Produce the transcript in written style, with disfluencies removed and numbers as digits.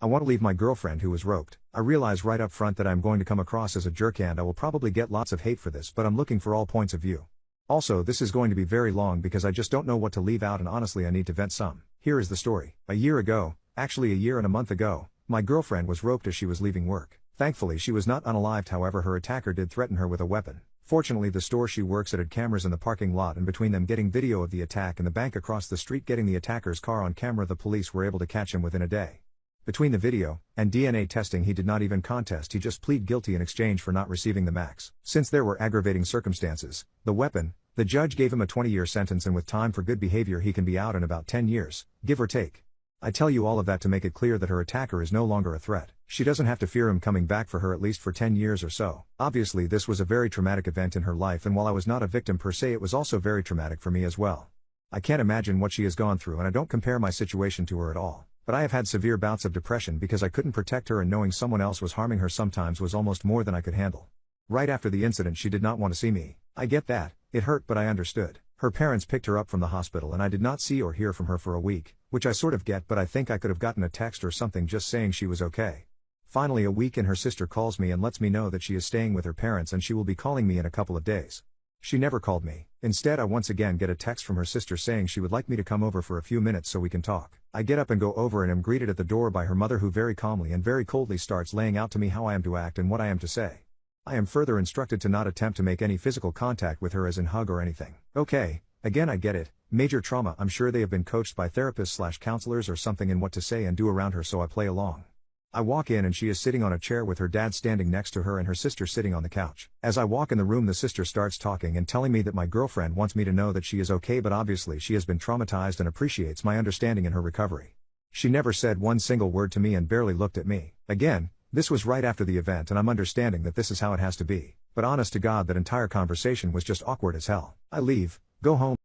I want to leave my girlfriend who was roped. I realize right up front that I'm going to come across as a jerk and I will probably get lots of hate for this, but I'm looking for all points of view. Also, this is going to be very long because I just don't know what to leave out and honestly I need to vent some. Here is the story. A year ago, actually a year and a month ago, my girlfriend was roped as she was leaving work. Thankfully she was not unalived, however her attacker did threaten her with a weapon. Fortunately the store she works at had cameras in the parking lot, and between them getting video of the attack and the bank across the street getting the attacker's car on camera, the police were able to catch him within a day. Between the video and DNA testing he did not even contest, he just plead guilty in exchange for not receiving the max. Since there were aggravating circumstances, the weapon, the judge gave him a 20-year sentence, and with time for good behavior he can be out in about 10 years, give or take. I tell you all of that to make it clear that her attacker is no longer a threat. She doesn't have to fear him coming back for her at least for 10 years or so. Obviously this was a very traumatic event in her life, and while I was not a victim per se, it was also very traumatic for me as well. I can't imagine what she has gone through, and I don't compare my situation to her at all. But I have had severe bouts of depression because I couldn't protect her, and knowing someone else was harming her sometimes was almost more than I could handle. Right after the incident she did not want to see me. I get that, it hurt, but I understood. Her parents picked her up from the hospital and I did not see or hear from her for a week, which I sort of get, but I think I could have gotten a text or something just saying she was okay. Finally a week and her sister calls me and lets me know that she is staying with her parents and she will be calling me in a couple of days. She never called me. Instead I once again get a text from her sister saying she would like me to come over for a few minutes so we can talk. I get up and go over and am greeted at the door by her mother, who very calmly and very coldly starts laying out to me how I am to act and what I am to say. I am further instructed to not attempt to make any physical contact with her, as in hug or anything. Okay, again I get it, major trauma. I'm sure they have been coached by therapists/counselors or something in what to say and do around her, so I play along. I walk in and she is sitting on a chair with her dad standing next to her and her sister sitting on the couch. As I walk in the room the sister starts talking and telling me that my girlfriend wants me to know that she is okay, but obviously she has been traumatized and appreciates my understanding in her recovery. She never said one single word to me and barely looked at me. Again, this was right after the event and I'm understanding that this is how it has to be. But honest to God, that entire conversation was just awkward as hell. I leave, go home.